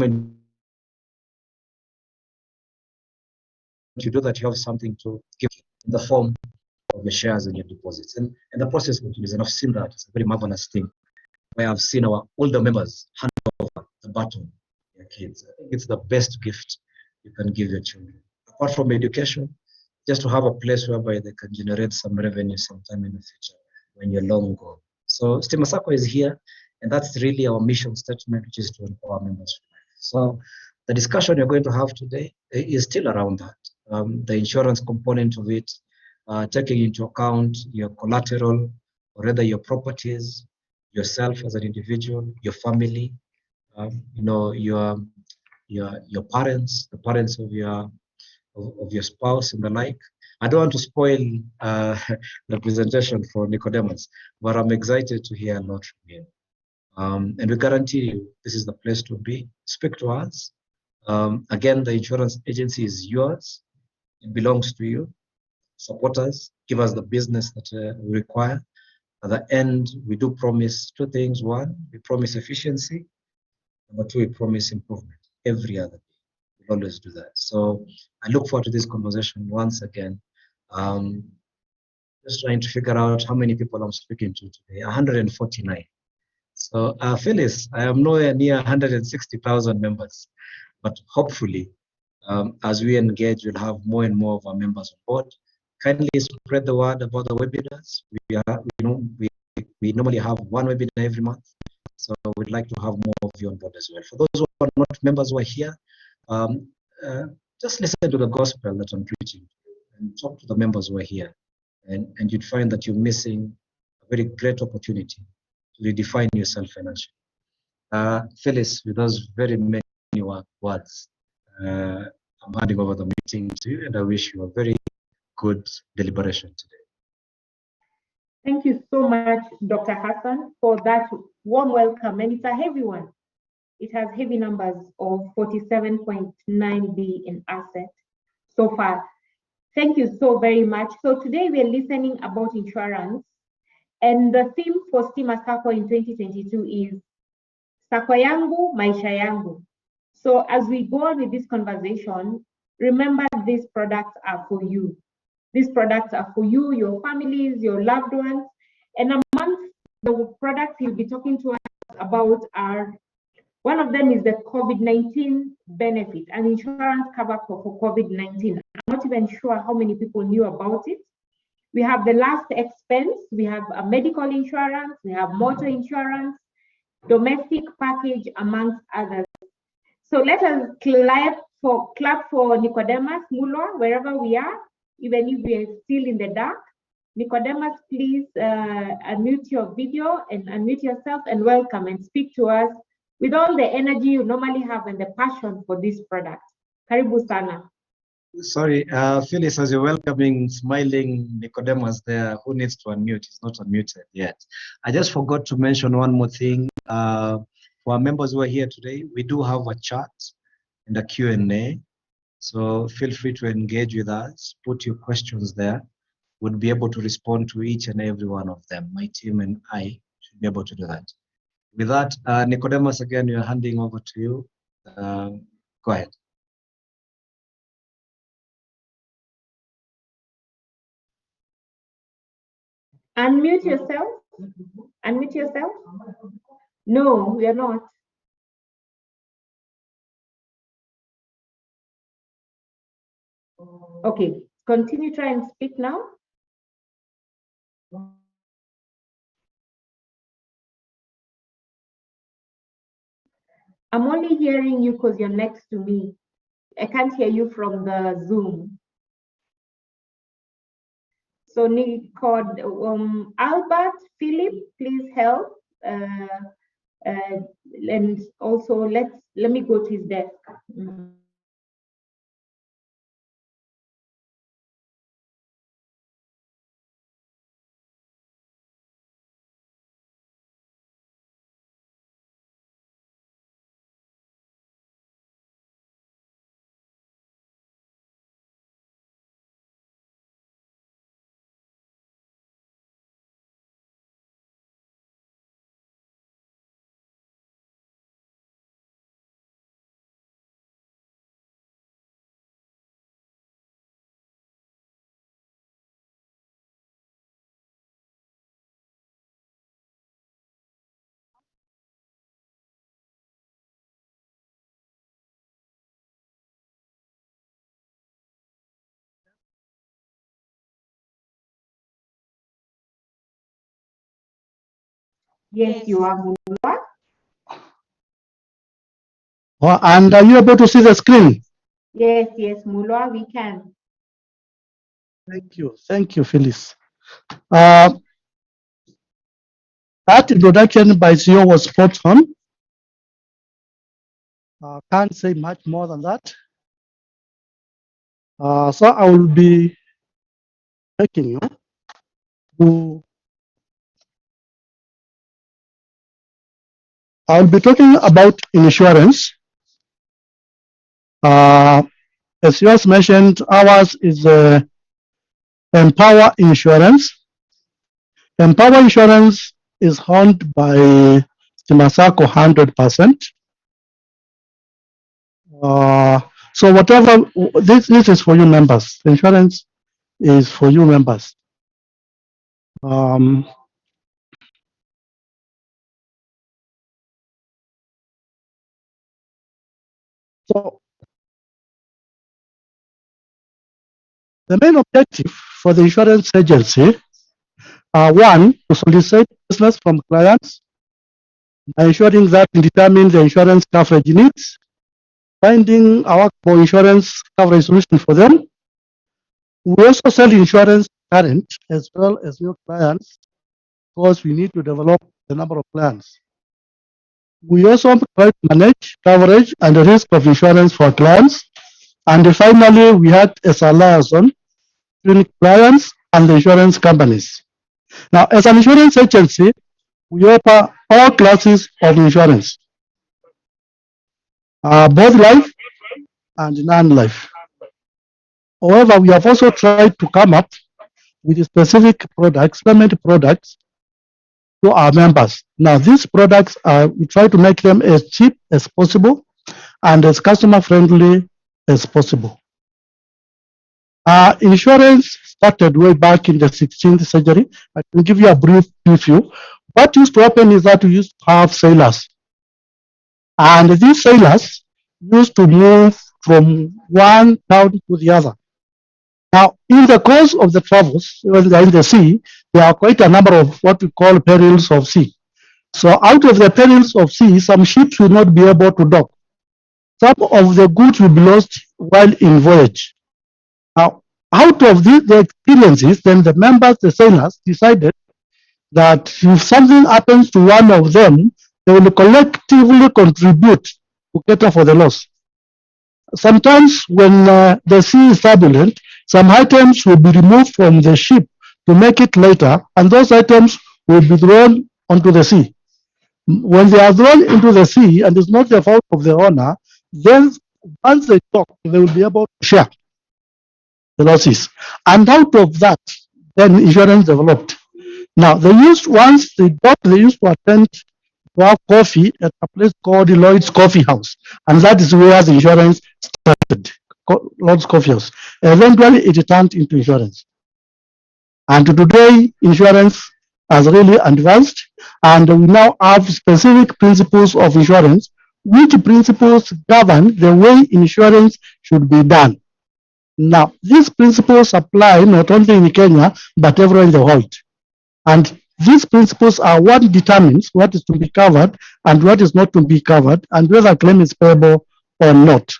moment you do that, you have something to give in the form of your shares and your deposits. And the process continues. And I've seen that. It's a very marvelous thing where I've seen our older members hand over the baton to their kids. I think it's the best gift you can give your children. Apart from education, just to have a place whereby they can generate some revenue sometime in the future when you're long gone. So Stima Sacco is here, and that's really our mission statement, which is to empower members for life. So the discussion you're going to have today is still around that. The insurance component of it, taking into account your collateral, or rather your properties, yourself as an individual, your family, your parents, the parents of your spouse and the like. I don't want to spoil the presentation for Nicodemus, but I'm excited to hear a lot from him. And we guarantee you this is the place to be. Speak to us. Again, the insurance agency is yours. It belongs to you. Support us. Give us the business that we require. At the end, we do promise two things. One, we promise efficiency. Number two, we promise improvement every other day. We always do that. So I look forward to this conversation once again. Just trying to figure out how many people I'm speaking to today. 149. So Phyllis, I am nowhere near 160,000 members, but hopefully, as we engage, we'll have more and more of our members on board. Kindly spread the word about the webinars. We normally have one webinar every month, so we'd like to have more of you on board as well. For those who are not members who are here, just listen to the gospel that I'm preaching and talk to the members who are here, and you'd find that you're missing a very great opportunity to redefine yourself financially. Phyllis, with those very many words, I'm handing over the meeting to you, and I wish you a very good deliberation today. Thank you so much, Dr. Hassan, for that warm welcome. And it's a heavy one. It has heavy numbers of 47.9 B in asset so far. Thank you so very much. So today we are listening about insurance. And the theme for Stima Sacco in 2022 is Sacco yangu, maisha yangu. So as we go on with this conversation, remember these products are for you. These products are for you, your families, your loved ones. And amongst the products he'll be talking to us about are, one of them is the COVID-19 benefit, an insurance cover for COVID-19. I'm not even sure how many people knew about it. We have the last expense, we have a medical insurance, we have motor insurance, domestic package, amongst others. So let us clap for Nicodemus Mulwa, wherever we are, even if we are still in the dark. Nicodemus, please unmute your video and unmute yourself and welcome and speak to us with all the energy you normally have and the passion for this product. Karibu sana. Sorry, Phyllis, as you're welcoming, smiling Nicodemus there, who needs to unmute? He's not unmuted yet. I just forgot to mention one more thing. For our members who are here today, we do have a chat and a Q&A. So feel free to engage with us, put your questions there. We'll be able to respond to each and every one of them. My team and I should be able to do that. With that, Nicodemus, again, you're handing over to you. Go ahead. Unmute yourself. Unmute yourself. No, we are not. Okay, continue, try and speak now. I'm only hearing you because you're next to me. I can't hear you from the Zoom. So Albert, Philip, please help. And also let me go to his desk. Yes, you are, Mulwa. And are you able to see the screen? Yes, Mulwa, we can. Thank you, Phyllis. That introduction by CEO was spot on. Can't say much more than that. So I will be taking you to. I'll be talking about insurance. As yours mentioned, ours is M-Pawa Insurance. M-Pawa Insurance is owned by Timasako 100%. So whatever, this is for you members. The insurance is for you members. So the main objective for the insurance agency are one, to solicit business from clients by ensuring that we determine the insurance coverage needs, finding a workable insurance coverage solution for them. We also sell insurance current as well as new clients because we need to develop the number of clients. We also try to manage coverage and the risk of insurance for clients. And finally, we act as a liaison between clients and the insurance companies. Now, as an insurance agency, we offer all classes of insurance, both life and non-life. However, we have also tried to come up with specific products, payment products to our members. Now, these products, we try to make them as cheap as possible and as customer friendly as possible. Insurance started way back in the 16th century. I can give you a brief preview. What used to happen is that we used to have sailors. And these sailors used to move from one town to the other. Now, in the course of the travels, when they're in the sea, there are quite a number of what we call perils of sea. So out of the perils of sea, some ships will not be able to dock. Some of the goods will be lost while in voyage. Now, out of the experiences, then the members, the sailors, decided that if something happens to one of them, they will collectively contribute to cater for the loss. Sometimes when the sea is turbulent, some items will be removed from the ship to make it lighter, and those items will be thrown onto the sea. When they are thrown into the sea, and it's not the fault of the owner, then once they dock, they will be able to share the losses. And out of that, then insurance developed. Now, once they docked, they used to attend to have coffee at a place called Lloyd's Coffee House. And that is where the insurance started, Lloyd's Coffee House. Eventually, it turned into insurance. And today, insurance has really advanced, and we now have specific principles of insurance, which principles govern the way insurance should be done. Now, these principles apply not only in Kenya, but everywhere in the world. And these principles are what determines what is to be covered and what is not to be covered, and whether a claim is payable or not.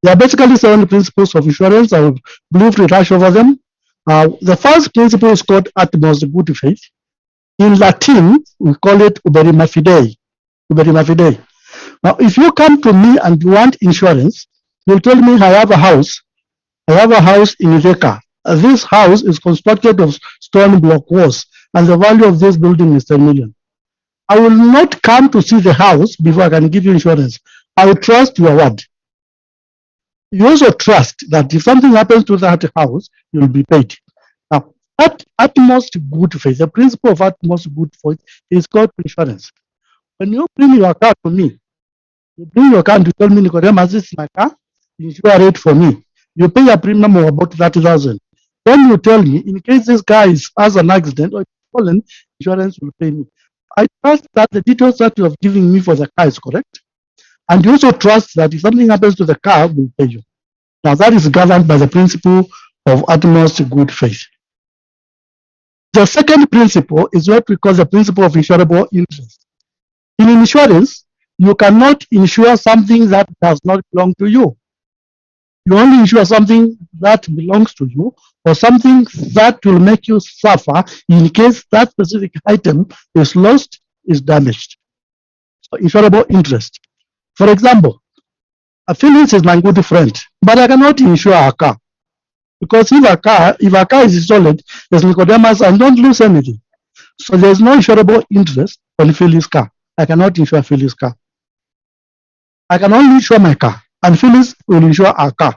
There are basically 7 principles of insurance. I will briefly rush over them. The first principle is called utmost good faith. In Latin, we call it uberima fidei. Uberima fidei. Now, if you come to me and you want insurance, you'll tell me I have a house. I have a house in Iveka. This house is constructed of stone block walls, and the value of this building is 10 million. I will not come to see the house before I can give you insurance. I will trust your word. You also trust that if something happens to that house, you will be paid. Now, that utmost good faith, the principle of utmost good faith is called insurance. When you bring your car to me, you bring your car and you tell me, Nicodemus, this is my car, insure it for me. You pay a premium of about 30,000. Then you tell me, in case this guy has an accident or fallen, insurance will pay me. I trust that the details that you have given me for the car is correct. And you also trust that if something happens to the car, we'll pay you. Now, that is governed by the principle of utmost good faith. The second principle is what we call the principle of insurable interest. In insurance, you cannot insure something that does not belong to you. You only insure something that belongs to you or something that will make you suffer in case that specific item is lost, is damaged. So insurable interest. For example, Phyllis is my good friend, but I cannot insure a car. Because if a car is stolen, there's Nicodemus and don't lose anything. So there's no insurable interest on Phyllis' car. I cannot insure Phyllis' car. I can only insure my car, and Phyllis will insure our car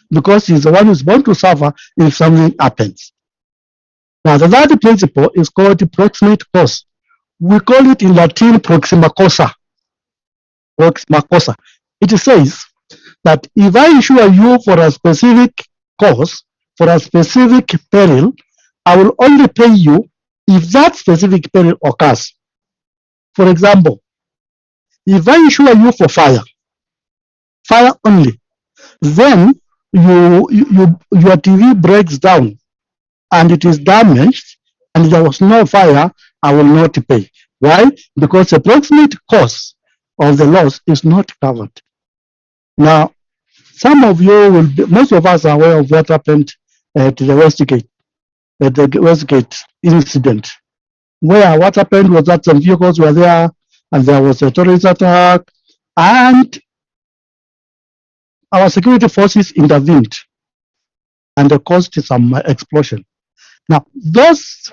because he's the one who's bound to suffer if something happens. Now, the third principle is called the proximate cause. We call it in Latin proxima causa. Proxima causa. It says that if I insure you for a specific cause, for a specific peril, I will only pay you if that specific peril occurs. For example, if I insure you for fire only, then your TV breaks down and it is damaged and there was no fire, I will not pay. Why? Because the proximate cause of the loss is not covered. Now, some of you will be, most of us are aware of what happened at the Westgate incident, where what happened was that some vehicles were there and there was a terrorist attack and our security forces intervened and they caused some explosion. Now, those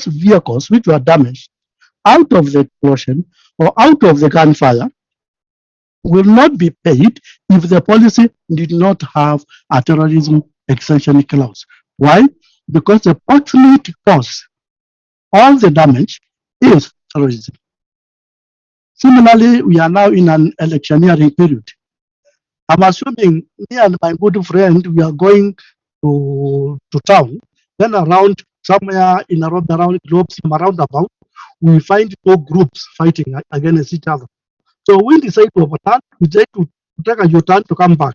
vehicles which were damaged out of the explosion or out of the gunfire will not be paid if the policy did not have a terrorism exception clause. Why? Because the proximate cause of the damage is terrorism. Similarly, we are now in an electioneering period. I'm assuming me and my good friend, we are going to town, then around somewhere in Nairobi, around Globe, some roundabout, we find two groups fighting against each other. So we decide to overturn, we decide to take a U-turn to come back.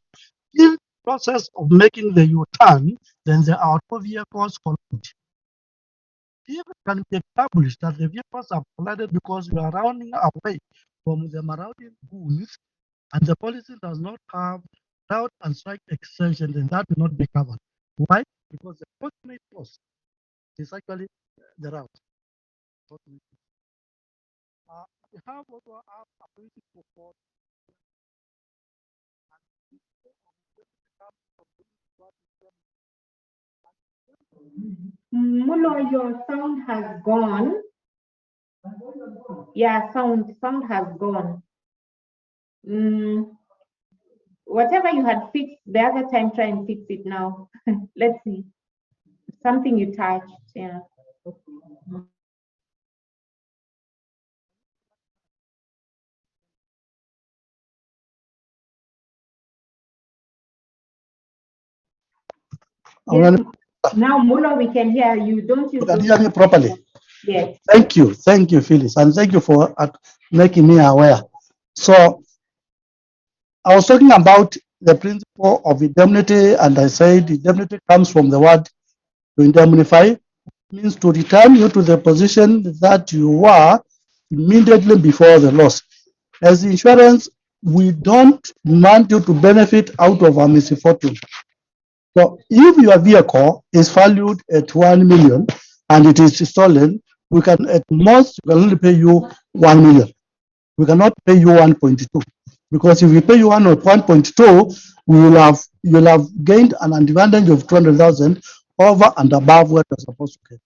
In the process of making the U-turn, then there are two vehicles collide. If it can be established that the vehicles are collided because we are running away from the marauding goons, and the policy does not have route and strike extension, then that will not be covered. Why? Because the proximate cause is actually the route. We have also a political support. Mulo, your sound has gone. Yeah, sound has gone. Whatever you had fixed the other time, try and fix it now. Let's see. Something you touched, yeah. Yes. Now, Mulo, we can hear you. Don't you? You can hear me properly. Yes. Thank you, Phyllis, and thank you for making me aware. So, I was talking about the principle of indemnity, and I said indemnity comes from the word to indemnify, means to return you to the position that you were immediately before the loss. As insurance, we don't want you to benefit out of a misfortune. So if your vehicle is valued at 1 million and it is stolen, we can at most we can only pay you 1 million. We cannot pay you 1.2 because if we pay you 1.2, you'll have gained an advantage of 200,000 over and above what you're supposed to get.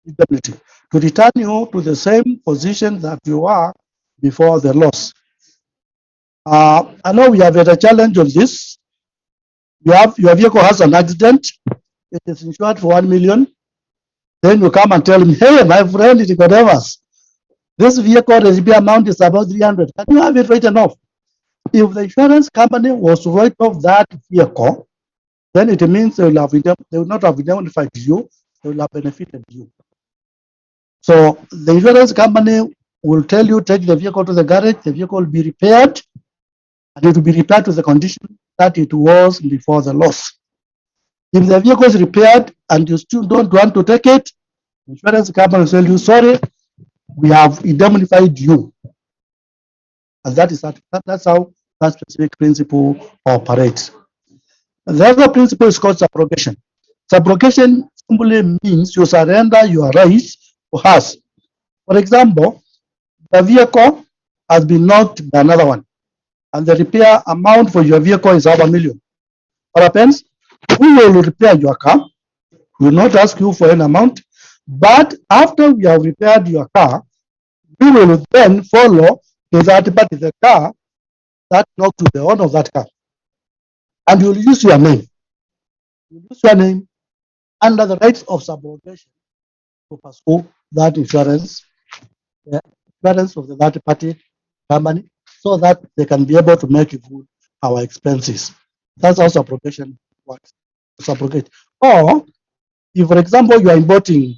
Indemnity to return you to the same position that you are before the loss. I know we have had a challenge of this. Your vehicle has an accident, it is insured for 1 million. Then you come and tell me, hey, my friend, Nicodemus, this vehicle repair amount is about 300. Can you have it written off? If the insurance company was to write off that vehicle, then it means they will not have indemnified you, they will have benefited you. So the insurance company will tell you, take the vehicle to the garage, the vehicle will be repaired, and it will be repaired to the condition that it was before the loss. If the vehicle is repaired and you still don't want to take it, Insurance company will tell you, sorry, we have indemnified you. And that's how that specific principle operates. The other principle is called subrogation. Subrogation simply means you surrender your rights to us. For example, the vehicle has been knocked by another one, and the repair amount for your vehicle is $500,000. What happens? We will repair your car. We will not ask you for an amount, but after we have repaired your car, we will then follow the third party, the car that belongs to the owner of that car, and you will use your name. You use your name under the rights of subrogation to pursue that insurance, the insurance of the third party company, so that they can be able to make good our expenses. That's how subrogation works. Subrogate. Or if, for example, you are importing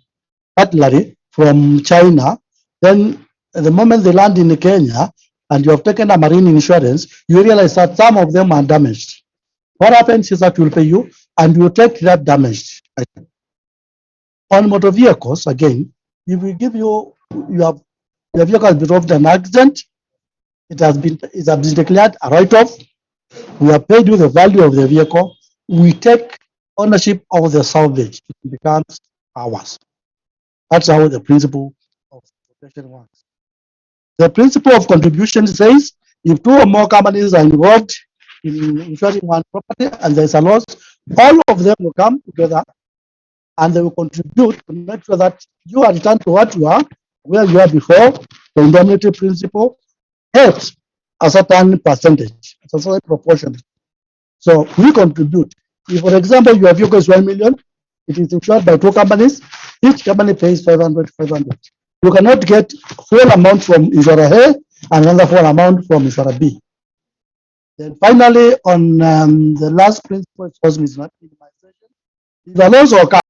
cutlery from China, then the moment they land in Kenya and you have taken a marine insurance, you realize that some of them are damaged. What happens is that we'll pay you and you take that damaged item. On motor vehicles, again, if we give you, your vehicle has been involved in an accident, it has been declared a write-off, we have paid you the value of the vehicle, we take ownership of the salvage, it becomes ours. That's how the principle of subrogation works. The principle of contribution says if two or more companies are involved in insuring one property and there's a loss, all of them will come together and they will contribute to make sure that you are returned to what you are, where you are before. The indemnity principle helps a certain percentage, a certain proportion. So we contribute. If, for example, your vehicle is 1 million, it is insured by two companies, each company pays 500. You cannot get full amount from insurer A and another full amount from insurer B. Then finally, on the last principle, is not minimization. If a loss occurs,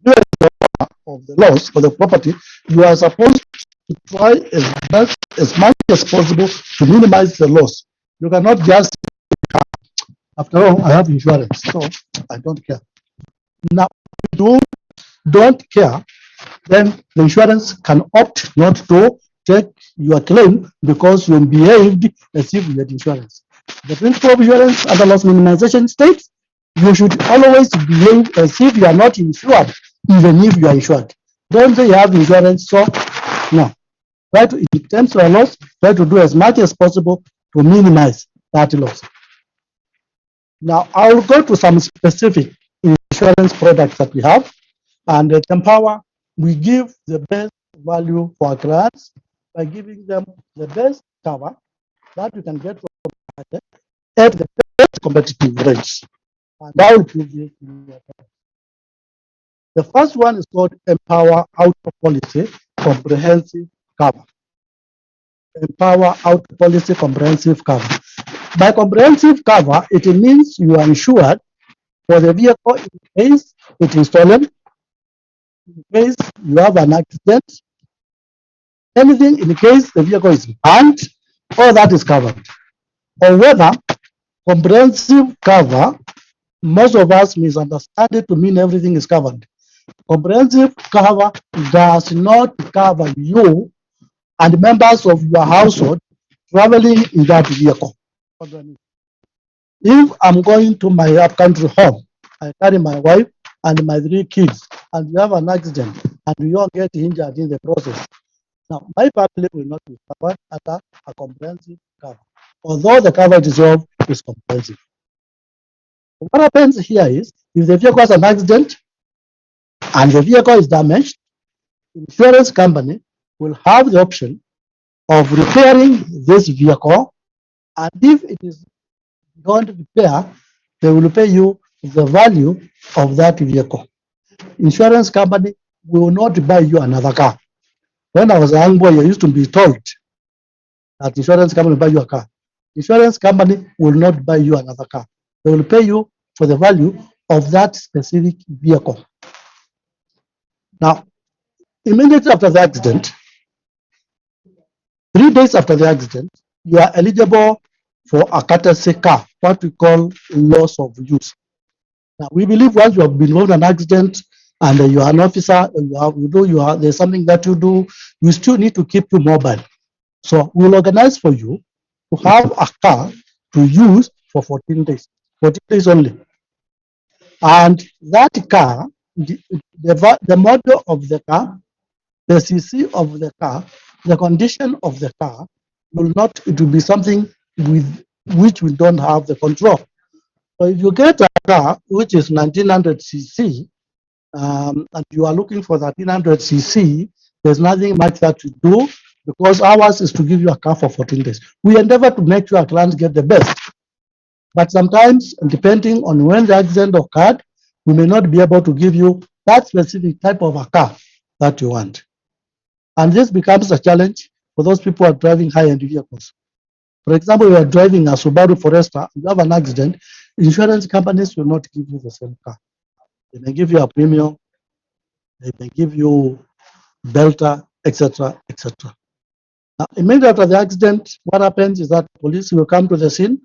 you are the owner of the loss for the property, you are supposed to try as much as possible to minimize the loss. You cannot just, after all, I have insurance, so I don't care. Now, if you don't care, then the insurance can opt not to take your claim because you behaved as if you had insurance. The principle of insurance under loss minimization states you should always behave as if you are not insured, even if you are insured. Don't say you have insurance, so no. Try to, in terms of a loss, try to do as much as possible to minimize that loss. Now, I'll go to some specific insurance products that we have. And at M-Pawa, we give the best value for our clients by giving them the best cover that you can get from the market at the best competitive rates. And I will prove this to you. The first one is called M-Pawa Auto Policy Comprehensive Cover. M-Pawa Auto Policy Comprehensive Cover. By comprehensive cover, it means you are insured for the vehicle in case it is stolen, in case you have an accident, anything in case the vehicle is burned, all that is covered. However, comprehensive cover, most of us misunderstand it to mean everything is covered. Comprehensive cover does not cover you and members of your household traveling in that vehicle. If I'm going to my upcountry home, I carry my wife and my 3 kids, and we have an accident, and we all get injured in the process. Now, my family will not be covered under a comprehensive cover, although the coverage itself is comprehensive. What happens here is, if the vehicle has an accident and the vehicle is damaged, the insurance company will have the option of repairing this vehicle, and if it is beyond repair, they will pay you the value of that vehicle. Insurance company will not buy you another car. When I was a young boy, I used to be told that insurance company will buy you a car. Insurance company will not buy you another car. They will pay you for the value of that specific vehicle. Now, immediately after the accident, 3 days after the accident, you are eligible for a courtesy car, what we call loss of use. Now, we believe once you have been involved in an accident, and you are an officer, there's something that you do, you still need to keep you mobile. So we'll organize for you to have a car to use for 14 days only. And that car, the model of the car, the CC of the car, the condition of the car it will be something with which we don't have the control. So if you get a car which is 1900 cc, and you are looking for 1300 cc, there's nothing much that you do, because ours is to give you a car for 14 days. We endeavor to make sure our clients get the best. But sometimes, depending on when the accident occurred, we may not be able to give you that specific type of a car that you want. And this becomes a challenge for those people who are driving high-end vehicles. For example, you are driving a Subaru Forester, you have an accident, insurance companies will not give you the same car. They may give you a premium, they may give you Delta, etc., etc. Now, immediately after the accident, what happens is that police will come to the scene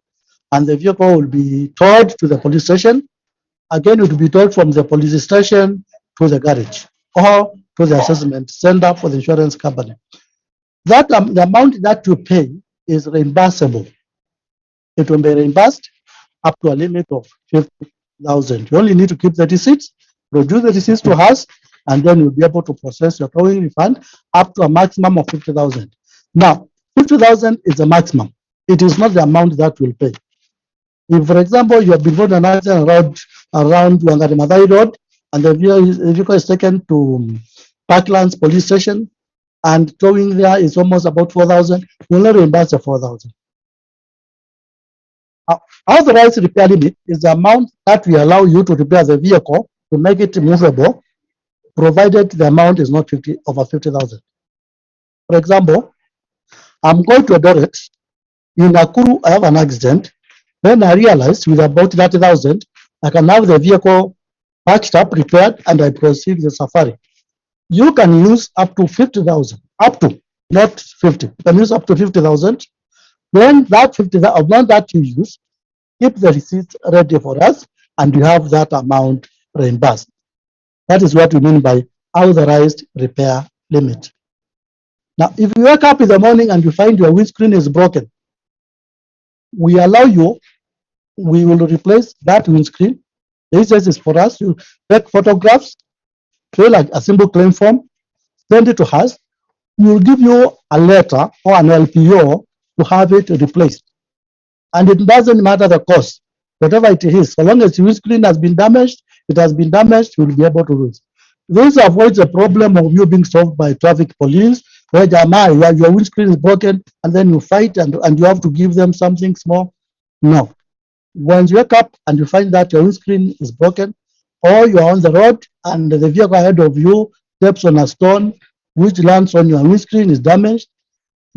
and the vehicle will be towed to the police station. Again, it will be towed from the police station to the garage or to the assessment center for the insurance company. That the amount that you pay is reimbursable. It will be reimbursed up to a limit of 50,000. You only need to keep the receipts, produce the receipts to us, and then you'll be able to process your towing refund up to a maximum of 50,000. Now, 50,000 is the maximum. It is not the amount that you'll pay. If, for example, you have been involved in an accident around Wangari Maathai Road, and the vehicle is taken to Parklands police station, and towing there is almost about 4,000, we'll not reimburse the 4,000. Authorized repair limit is the amount that we allow you to repair the vehicle to make it movable, provided the amount is not over 50,000. For example, I'm going to Eldoret. In Nakuru, I have an accident. Then I realized with about 30,000, I can have the vehicle patched up, repaired, and I proceed the safari. You can use up to 50,000, up to, not 50. You can use up to 50,000. Then that 50,000 amount that you use, keep the receipts ready for us, and you have that amount reimbursed. That is what we mean by authorized repair limit. Now, if you wake up in the morning and you find your windscreen is broken, we allow you, we will replace that windscreen. The easiest is for us to take photographs, fill a simple claim form, send it to us. We will give you a letter or an LPO to have it replaced. And it doesn't matter the cost, whatever it is, so long as the windscreen has been damaged, it has been damaged, you will be able to do it. This avoids the problem of you being solved by traffic police, where your windscreen is broken, and then you fight and you have to give them something small. No. Once you wake up and you find that your windscreen is broken, or you are on the road and the vehicle ahead of you steps on a stone which lands on your windscreen is damaged,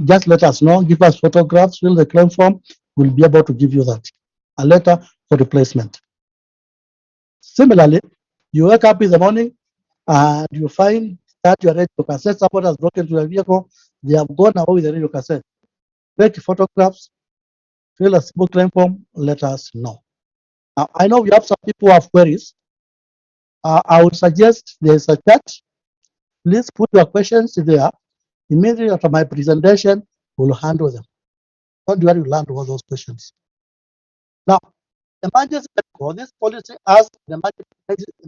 just let us know, give us photographs, fill the claim form, we'll be able to give you that, a letter for replacement. Similarly, you wake up in the morning and you find that your radio cassette, someone has broken to your vehicle, they have gone away with the radio cassette. Take photographs, fill a simple claim form, let us know. Now, I know we have some people who have queries. I would suggest there's a chat. Please put your questions there. Immediately after my presentation, we'll handle them. Don't worry, we'll handle all those questions. Now, emergency medical, this policy has the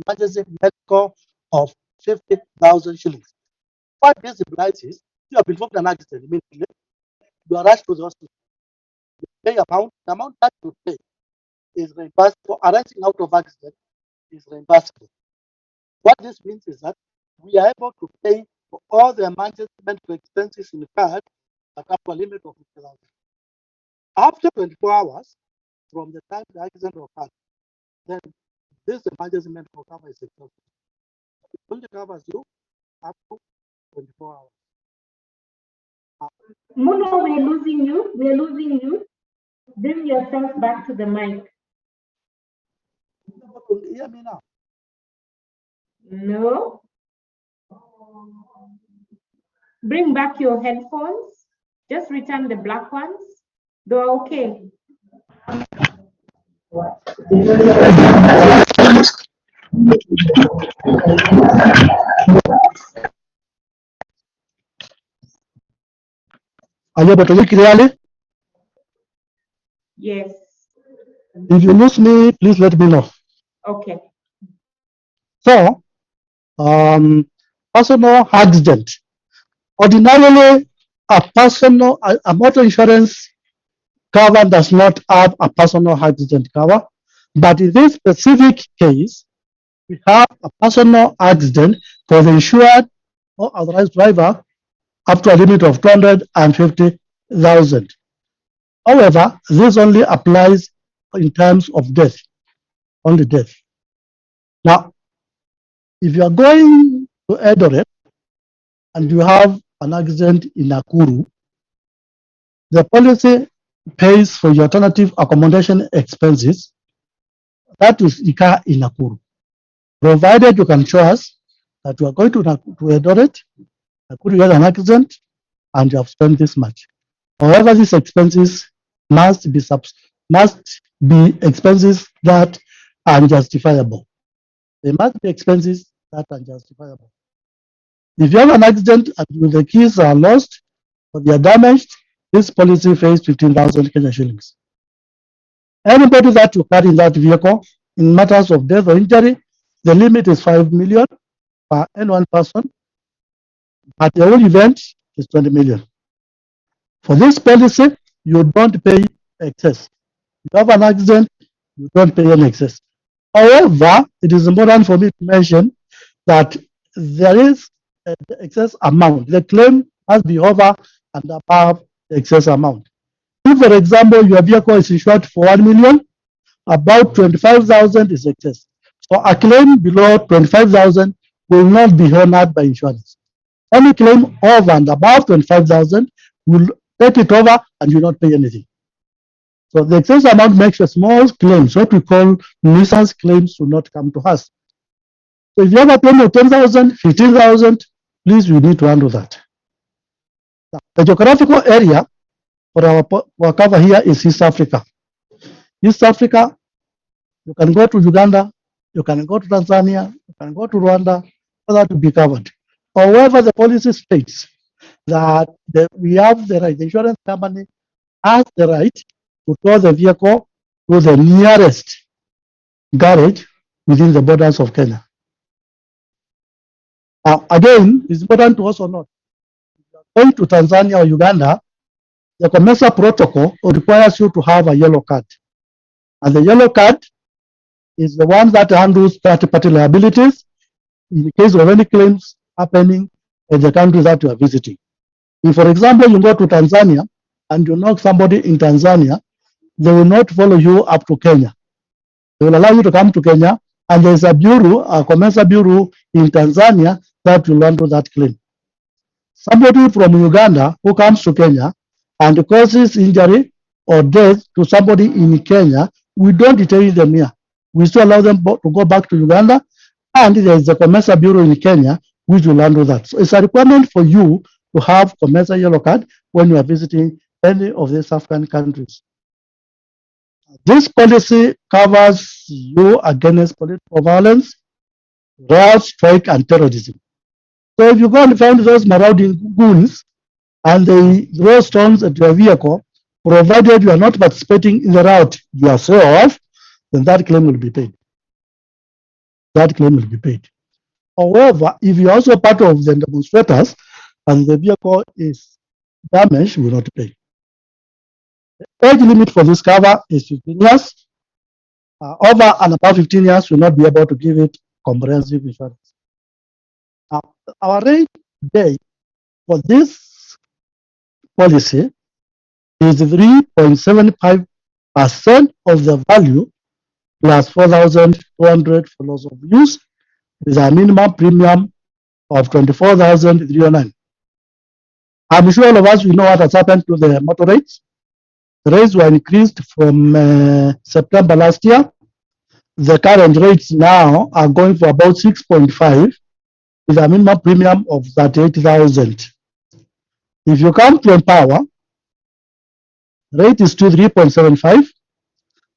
emergency medical of 50,000 shillings. What this implies is, you have been involved in an accident immediately, you are rushed to the hospital. You pay amount, the amount that you pay is reimbursable. Arising out of accident is reimbursable. What this means is that we are able to pay for all the emergency medical expenses incurred at up to a limit of 50,000. After 24 hours from the time the accident occurred, then this emergency medical cover is exhausted. It only covers you up to 24 hours. Muno, we're losing you. We're losing you. Bring yourself back to the mic. You hear me now? No. Bring back your headphones. Just return the black ones. They're okay. Are you able to look clearly? Yes. If you lose me, please let me know. Okay. So, personal accident. Ordinarily, a motor insurance cover does not have a personal accident cover, but in this specific case, we have a personal accident for the insured or authorized driver up to a limit of 250,000. However, this only applies in terms of death, only death. Now, if you are going to Eldoret and you have an accident in Nakuru, the policy pays for your alternative accommodation expenses. That is incur in Nakuru, provided you can show us that you are going to Eldoret, Nakuru, you had an accident, and you have spent this much. However, these expenses must be expenses that are unjustifiable. They must be expenses that are justifiable. If you have an accident and the keys are lost or they are damaged, this policy pays 15,000 Kenya shillings. Anybody that you carry in that vehicle, in matters of death or injury, the limit is 5 million per any one person. At the whole event is 20 million. For this policy, you don't pay excess. If you have an accident, you don't pay any excess. However, it is important for me to mention that there is the excess amount. The claim must be over and above the excess amount. If, for example, your vehicle is insured for 1 million, about 25,000 is excess. So a claim below 25,000 will not be honored by insurance. Any claim over and above 25,000 will take it over and you not pay anything. So the excess amount makes a small claims, what we call nuisance claims, to not come to us. So if you have a claim of 10,000, 15,000, please, we need to handle that. Now, the geographical area for our cover here is East Africa. East Africa, you can go to Uganda, you can go to Tanzania, you can go to Rwanda for that to be covered. However, the policy states that we have the right, the insurance company has the right to tow the vehicle to the nearest garage within the borders of Kenya. Now, again, it's important to also note, going to Tanzania or Uganda, the commercial protocol requires you to have a yellow card. And the yellow card is the one that handles third-party liabilities in the case of any claims happening in the country that you are visiting. If, for example, you go to Tanzania and you knock somebody in Tanzania, they will not follow you up to Kenya. They will allow you to come to Kenya, and there's a bureau, a commercial bureau in Tanzania that will handle that claim. Somebody from Uganda who comes to Kenya and causes injury or death to somebody in Kenya, we don't detain them here. We still allow them to go back to Uganda, and there is a commercial bureau in Kenya which will handle that. So it's a requirement for you to have commercial yellow card when you are visiting any of these African countries. This policy covers you against political violence, riot, strike, and terrorism. So if you go and find those marauding goons and they throw stones at your vehicle, provided you are not participating in the riot yourself, then that claim will be paid. That claim will be paid. However, if you are also part of the demonstrators and the vehicle is damaged, you will not pay. The age limit for this cover is 15 years. Over and above 15 years, will not be able to give it comprehensive insurance. Our rate day for this policy is 3.75% of the value plus 4,200 for loss of use, with a minimum premium of 24,309. I'm sure all of us, we know what has happened to the motor rates. The rates were increased from September last year. The current rates now are going for about 6.5 with a minimum premium of 38,000. If you come to M-Pawa, rate is to 3.75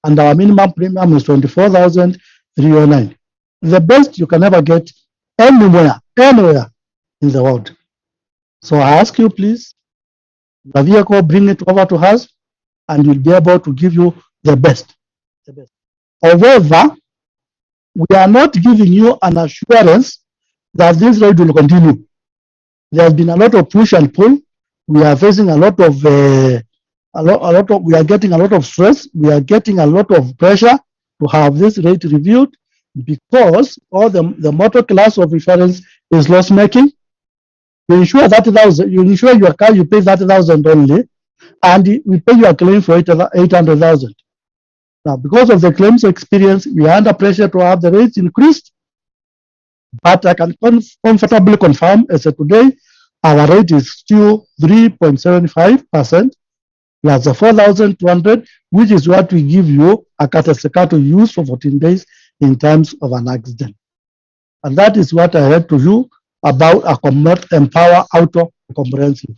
and our minimum premium is 24,309. the best you can ever get anywhere in the world. So I ask you, please, the vehicle, bring it over to us, and we'll be able to give you the best. The best. However, we are not giving you an assurance that this rate will continue. There has been a lot of push and pull. We are facing a lot of, we are getting a lot of stress. We are getting a lot of pressure to have this rate reviewed because all the motor class of insurance is loss making. You insure 30,000, you insure your car, you pay 30,000 only, and we pay your claim for 800,000. Now, because of the claims experience, we are under pressure to have the rates increased. But I can comfortably confirm as of today, our rate is still 3.75% plus the 4,200, which is what we give you a courtesy car to use for 14 days in terms of an accident. And that is what I had to you about a M-Pawa Auto Comprehensive.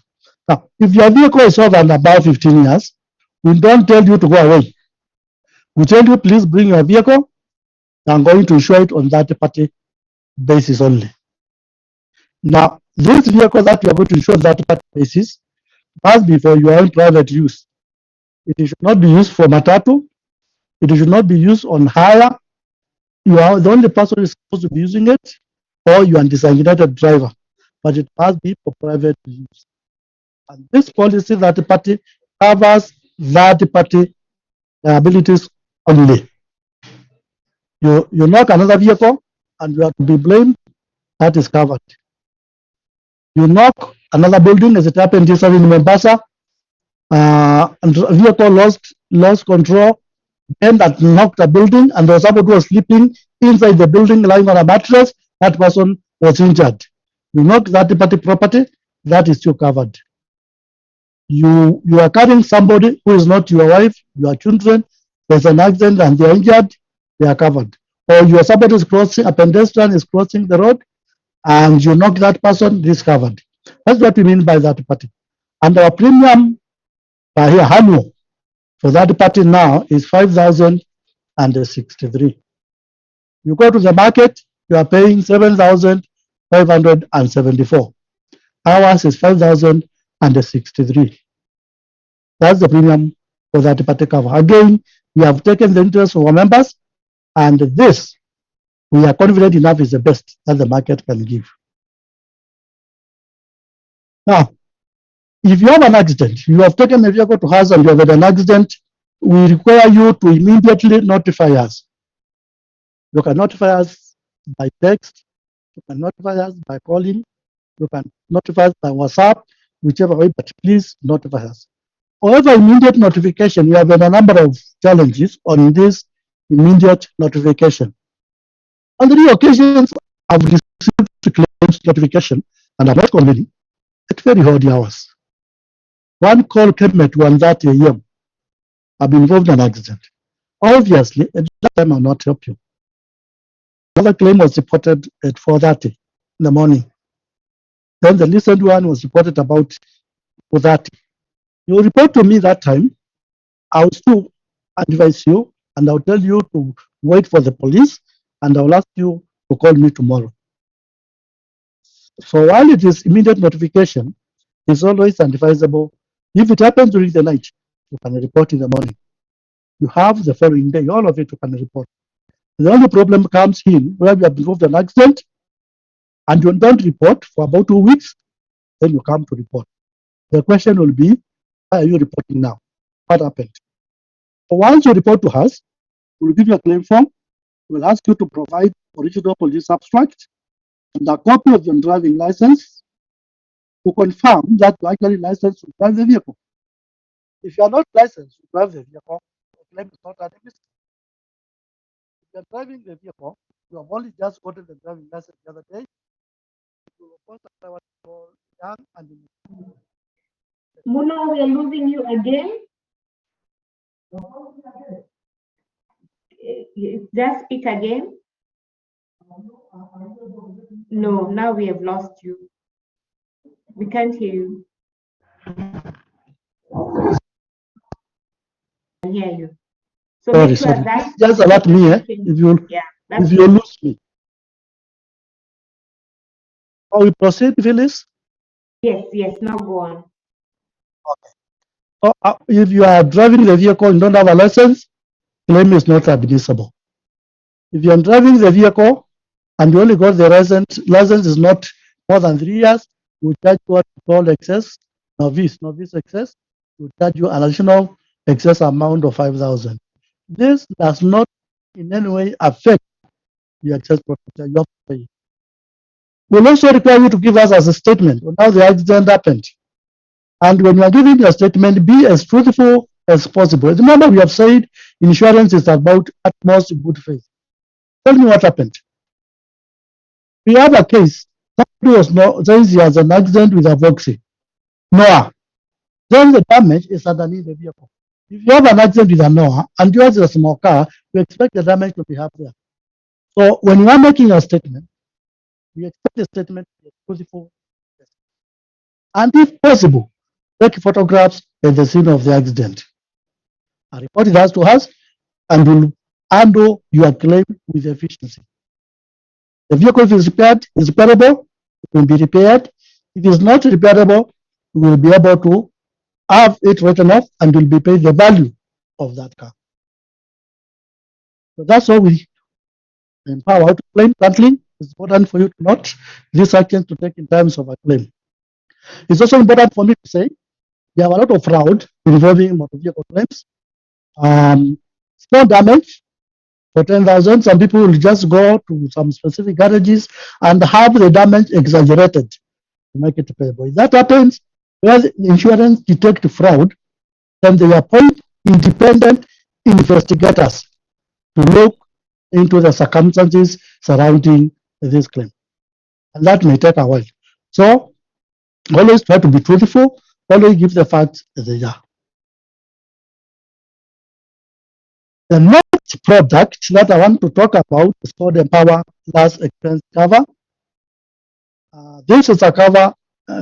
Now, if your vehicle is over and above 15 years, we don't tell you to go away. We tell you, please bring your vehicle. I'm going to insure it on that party basis only. Now, this vehicle that you are going to insure on that party basis must be for your own private use. It should not be used for matatu. It should not be used on hire. You are the only person who is supposed to be using it, or you are a designated driver. But it must be for private use. And this policy that party covers that party liabilities only. You knock another vehicle and you have to be blamed, that is covered. You knock another building, as it happened yesterday in Mombasa, and the vehicle lost control, then that knocked a building, and there was somebody who was sleeping inside the building, lying on a mattress. That person was injured. You knock that party property, that is still covered. You are carrying somebody who is not your wife, your children, there's an accident and they're injured, they are covered. Or you are somebody is crossing, a pedestrian is crossing the road, and you knock that person, this is covered. That's what we mean by that party. And our premium per year annual for that party now is 5,063. You go to the market, you are paying 7,574. Ours is 5,063. That's the premium for that party cover. Again, we have taken the interest of our members, and this, we are confident enough, is the best that the market can give. Now, if you have an accident, you have taken a vehicle to us and you have had an accident, we require you to immediately notify us. You can notify us by text, you can notify us by calling, you can notify us by WhatsApp, whichever way, but please notify us. However, immediate notification, we have a number of challenges on this immediate notification. On 3 occasions, I've received claims notification, and I'm not complaining, at very odd hours. One call came at 1:30 a.m. I've been involved in an accident. Obviously, at that time, I'll not help you. Another claim was reported at 4:30 in the morning. Then the recent one was reported about 4:30. You report to me that time, I'll still advise you, and I'll tell you to wait for the police, and I'll ask you to call me tomorrow. So while it is immediate notification, it's always advisable. If it happens during the night, you can report in the morning. You have the following day, all of it you can report. The only problem comes in where you have involved in an accident and you don't report for about 2 weeks, then you come to report. The question will be, why are you reporting now? What happened? So once you report to us, we'll give you a claim form. We'll ask you to provide original police abstract and a copy of your driving license to confirm that you are actually licensed to drive the vehicle. If you are not licensed to drive the vehicle, the claim is not admissible. If you are driving the vehicle, you have only just gotten the driving license the other day. You will post young and Muno, we are losing you again. Just speak again. No, now we have lost you. We can't hear you. I can hear you. So make sure sorry. that Just alert me if you lose me. Or we proceed, Phyllis? Yes, yes, now go on. If you are driving the vehicle and don't have a license, claim is not admissible. If you are driving the vehicle and you only got the license is not more than 3 years, we charge you what we call excess, novice excess, we charge you an additional excess amount of 5,000. This does not in any way affect your excess profit. You have to pay. We'll also require you to give us as a statement on how the accident happened. And when you are giving your statement, be as truthful as possible. Remember, we have said insurance is about utmost good faith. Tell me what happened. We have a case. Somebody says he has an accident with a Voxy. Noah. Then the damage is underneath the vehicle. If you have an accident with a Noah and yours is a small car, we expect the damage to be half there. So when you are making a statement, we expect the statement to be truthful. And if possible, take photographs at the scene of the accident. And report it as to us and will handle your claim with efficiency. The vehicle, if it's repaired, is repairable, it will be repaired. If it's not repairable, we will be able to have it written off and will be paid the value of that car. So that's how we empower to claim handling. It's important for you to note these actions to take in terms of a claim. It's also important for me to say there are a lot of fraud involving motor vehicle claims. Small damage for 10,000. Some people will just go to some specific garages and have the damage exaggerated to make it payable. If that happens, where the insurance detect fraud, then they appoint independent investigators to look into the circumstances surrounding this claim. And that may take a while. So always try to be truthful, always give the facts as they are. The next product that I want to talk about is called M-Pawa Last Expense Cover. This is a cover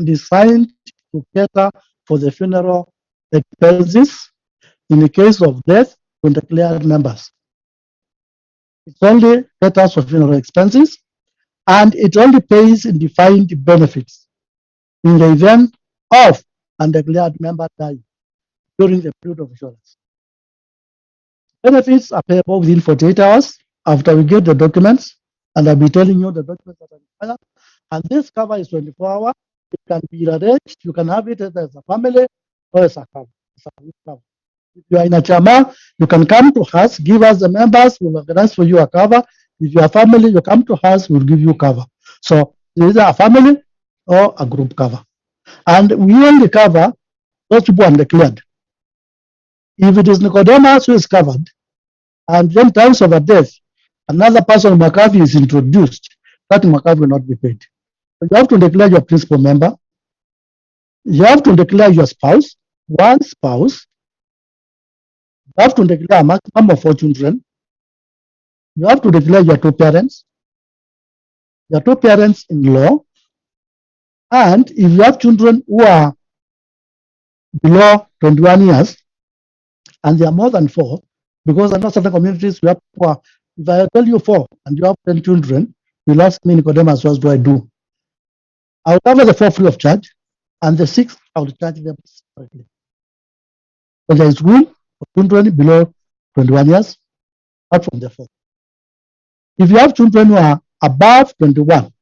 designed to cater for the funeral expenses in the case of death from declared members. It only caters for funeral expenses and it only pays in defined benefits in the event of undeclared member dying during the period of insurance. Benefits are payable within 48 hours after we get the documents, and I'll be telling you the documents that are required. And this cover is 24 hours. It can be arranged. You can have it as a family or as a cover. If you are in a chama, you can come to us, give us the members, we'll organize for you a cover. If you are family, you come to us, we'll give you cover. So either a family or a group cover. And we only cover those people undeclared. If it is Nicodemus who is covered, and then times of a death, another person McAfee is introduced, that McAfee will not be paid. So you have to declare your principal member. You have to declare your spouse, one spouse. You have to declare a maximum of 4 children. You have to declare your 2 parents, your 2 parents-in-law, and if you have children who are below 21 years, and they are more than 4, because I know certain communities we have 4. If I tell you 4 and you have 10 children, you'll ask me, Nicodemus, what do I do? I'll cover the 4 free of charge, and the 6 I'll charge them separately. So there is room for children below 21 years, apart from the 4. If you have children who are above 21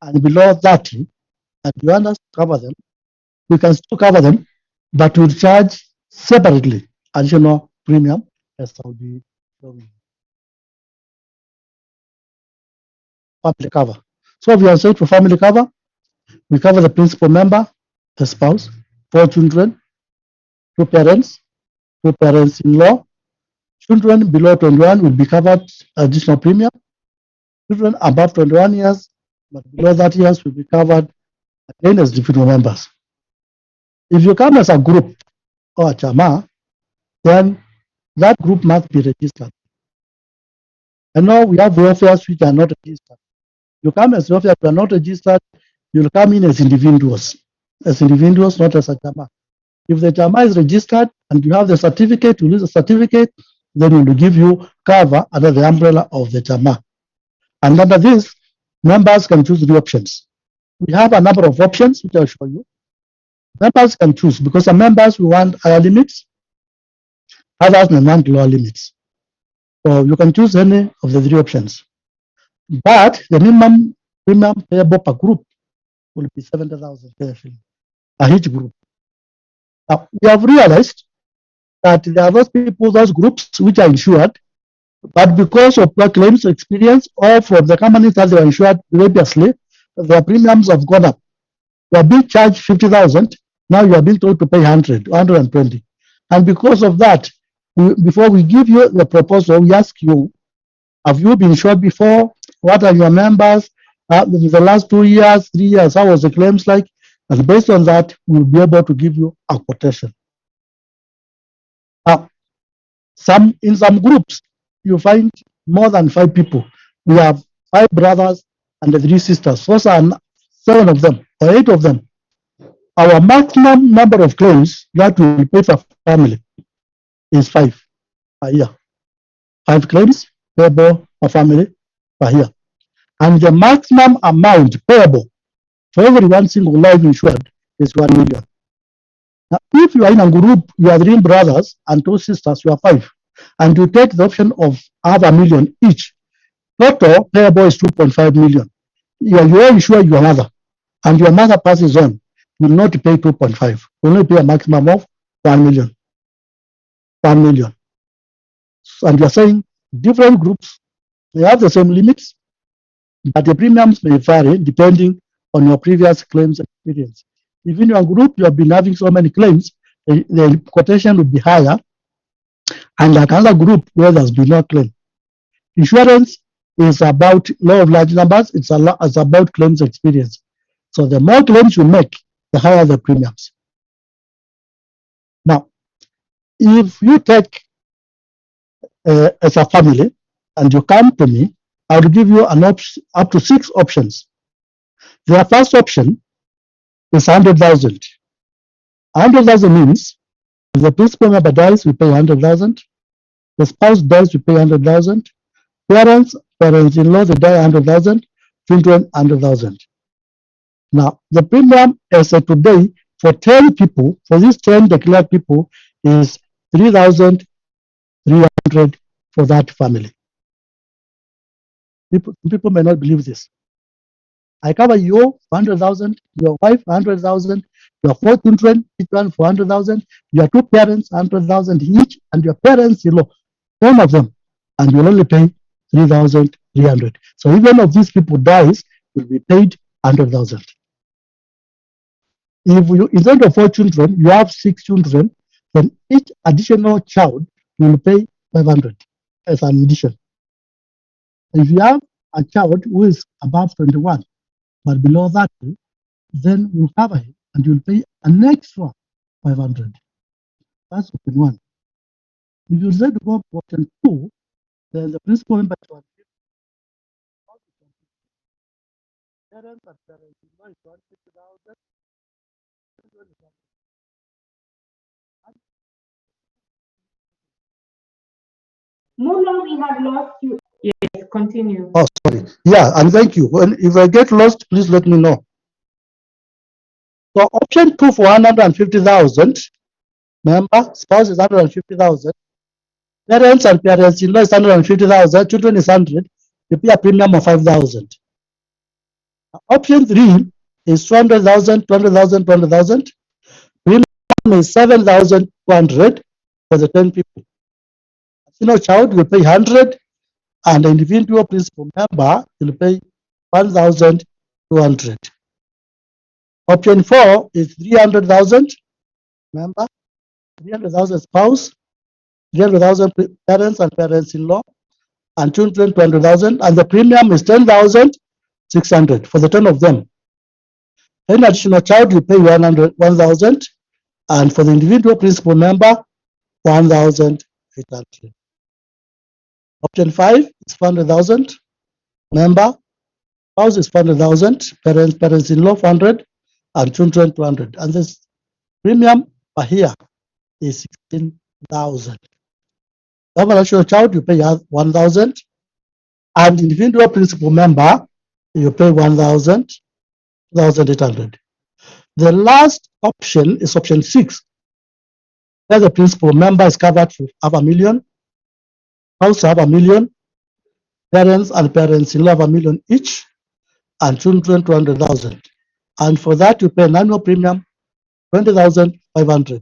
and below 30, and you want us to cover them, we can still cover them, but we'll charge separately additional premium as I'll be showing. Family cover. So we are saying for family cover, we cover the principal member, the spouse, 4 children, 2 parents, 2 parents-in-law. Children below 21 will be covered additional premium. Children above 21 years, but below 30 years will be covered again as individual members. If you come as a group or a chama, then that group must be registered. I know we have welfares which are not registered. You come as welfare, if you are not registered, you'll come in as individuals, not as a chama. If the chama is registered and you have the certificate, you use the certificate, then we will give you cover under the umbrella of the chama. And under this, members can choose 3 options. we have a number of options which I'll show you. Members can choose because some members we want higher limits, others may want lower limits. So you can choose any of the three options. But the minimum premium payable per group will be 70,000 per each group. Now, we have realized that there are those people, those groups which are insured, but because of poor claims experience or from the companies that they were insured previously, their premiums have gone up. You are being charged 50,000, now you are being told to pay 100, 120. And because of that, before we give you the proposal, we ask you, have you been insured before? What are your members? In the last 2 years, 3 years, how was the claims like? And based on that, we'll be able to give you a quotation. In some groups, you find more than 5 people. We have 5 brothers and 3 sisters. Those are 7 of them or 8 of them. Our maximum number of claims that we pay for family is 5 per year. 5 claims payable per family per year. And the maximum amount payable for every one single life insured is 1 million. Now, if you are in a group, you are 3 brothers and 2 sisters, you are 5, and you take the option of half a million each, total payable is 2.5 million. You are insured your mother, and your mother passes on, you will not pay 2.5, you will only pay a maximum of 1 million. 1 million. And you are saying different groups, they have the same limits, but the premiums may vary depending on your previous claims experience. If in your group you have been having so many claims, the quotation will be higher, and like another group where there's been no claim. Insurance is about law of large numbers, it's about claims experience. So the more claims you make, the higher the premiums. Now, if you take as a family and you come to me, I will give you an up to 6 options. The first option is 100,000. 100,000 means if the principal member dies, we pay 100,000. The spouse dies, we pay 100,000. Parents-in-law, they die 100,000. Children, 100,000. Now, the premium as of today for 10 people, for these 10 declared people, is 3,300 for that family. People may not believe this. I cover you 100,000, your wife 100,000, your 4 children, each one for 100,000, your 2 parents 100,000 each, and your parents-in-law, 10 of them, and you'll only pay 3,300. So even if these people dies, will be paid 100,000. If you, instead of 4 children, you have 6 children, then each additional child will pay 500 as an addition. If you have a child who is above 21, but below that, then we'll cover him and you'll pay an extra 500. That's option 1. If you decide to go to option 2, then the principal member is 150. Parents and parents-in-law is 150,000. Mulo, we have lost you. Yes, continue. Oh, sorry. Yeah, and thank you. Well, if I get lost, please let me know. So option 2 for 150,000, member, spouse is 150,000, parents and parents-in-law is 150,000, children is 100, you pay a premium of 5,000. Option 3 is 200,000, 200,000, 200,000. Premium is 7,200 for the 10 people. Child will pay 100, and the individual principal member will pay 1,200. Option 4 is 300,000 member, 300,000 spouse, 300,000 parents and parents-in-law, and children 200,000, and the premium is 10,600 for the 10 of them. Any additional child you pay 1,000, and for the individual principal member 1,800. Option 5 is 400,000 member, spouse is 400,000, parents-in-law 400, and children 200, and this premium per year is 16,000. Additional child you pay 1,000, and individual principal member you pay 1,000, 2,800. The last option is option 6, where the principal member is covered for $500,000, spouse $500,000, parents and parents-in-law $1,000,000 each, and children 200,000. And for that, you pay an annual premium 20,500.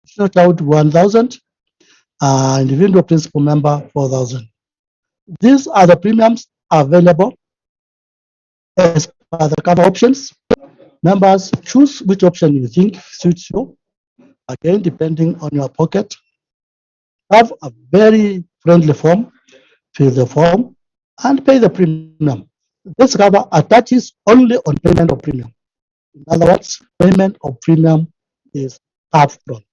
Additional child 1,000, and individual principal member 4,000. These are the premiums available as per the cover options. Members choose which option you think suits you. Again, depending on your pocket. Have a very friendly form, fill the form, and pay the premium. This cover attaches only on payment of premium. In other words, payment of premium is upfront.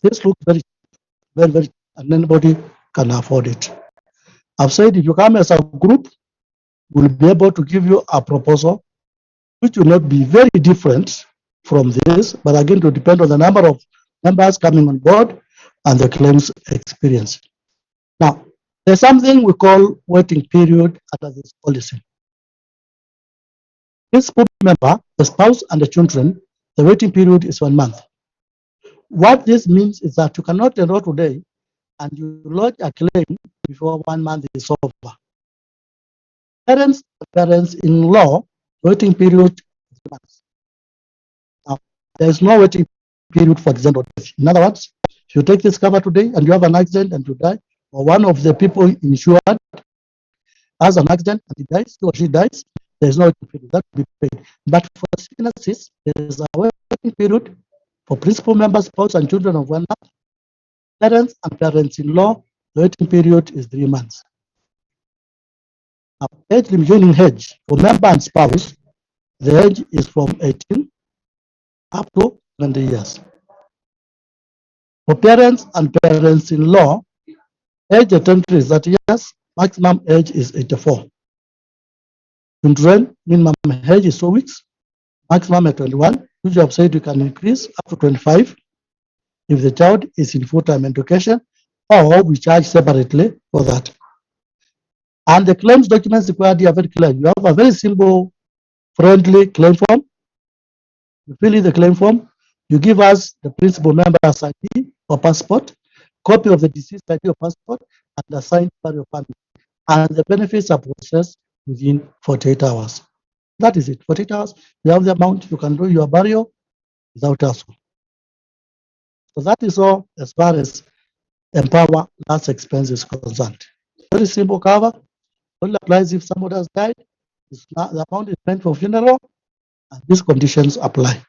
This looks very, very, and anybody can afford it. I've said if you come as a group, we'll be able to give you a proposal which will not be very different from this, but again, it will depend on the number of members coming on board and the claims experience. Now, there's something we call waiting period under this policy. Principal member, the spouse, and the children, the waiting period is 1 month. What this means is that you cannot enroll today and you lodge a claim before 1 month is over. Parents-in-law, waiting period is 3 months. Now, there is no waiting period for accident. In other words, if you take this cover today and you have an accident and you die, or one of the people insured has an accident and he dies, he or she dies, there is no waiting period that will be paid. But for sicknesses, there is a waiting period for principal members, spouse, and children of 1 month. Parents and parents-in-law, the waiting period is 3 months. Now, age limiting age for member and spouse, the age is from 18 up to 20 years. For parents and parents-in-law, age at entry is 30 years, maximum age is 84. Children, minimum age is 2 weeks, maximum at 21, which you have said you can increase up to 25 if the child is in full-time education, or we charge separately for that. And the claims documents required are very clear. You have a very simple, friendly claim form. You fill in the claim form. You give us the principal member's ID or passport, copy of the deceased ID or passport, and the signed by your family. And the benefits are processed within 48 hours. That is it. 48 hours, you have the amount, you can do your burial without hassle. So that is all as far as M-Pawa last expense is concerned. Very simple cover. Only applies if somebody has died. The amount is meant for funeral, and these conditions apply.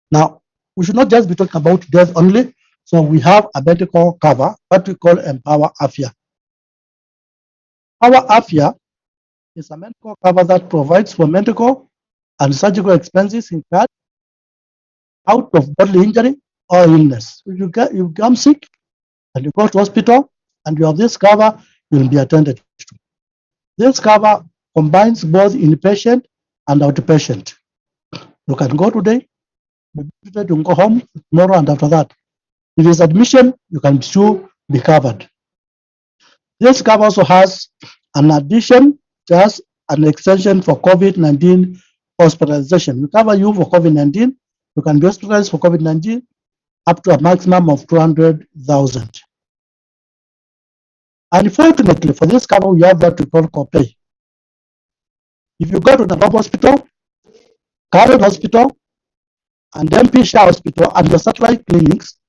Now, we should not just be talking about death only. So we have a medical cover, what we call M-Pawa Afya. Our Afya is a medical cover that provides for medical and surgical expenses incurred out of bodily injury or illness. If you become sick and you go to hospital and you have this cover, you will be attended to. This cover combines both inpatient and outpatient. You can go today, you can go home tomorrow, and after that, if it's admission, you can still be covered. This cover also has an addition, just an extension for COVID-19 hospitalization. We cover you for COVID-19. You can be hospitalized for COVID-19 up to a maximum of 200,000. Unfortunately, for this cover, we have what we call copay. If you go to the top hospital, Current Hospital, and M-Pawa Hospital, and the satellite clinics,